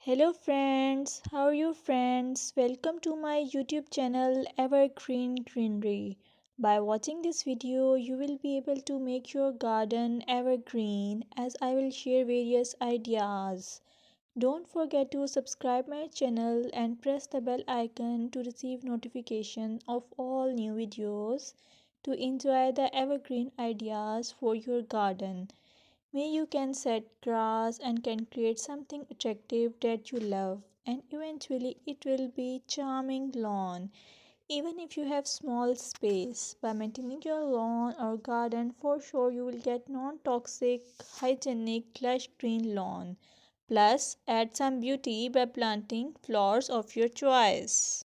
Hello friends, how are you friends? Welcome to my YouTube channel Evergreen Greenery. By watching this video, you will be able to make your garden evergreen as I will share various ideas. Don't forget to subscribe my channel and press the bell icon to receive notification of all new videos to enjoy the evergreen ideas for your garden. May you can set grass and can create something attractive that you love, and eventually it will be charming lawn. Even if you have small space, by maintaining your lawn or garden, for sure you will get non-toxic, hygienic, lush green lawn. Plus, add some beauty by planting flowers of your choice.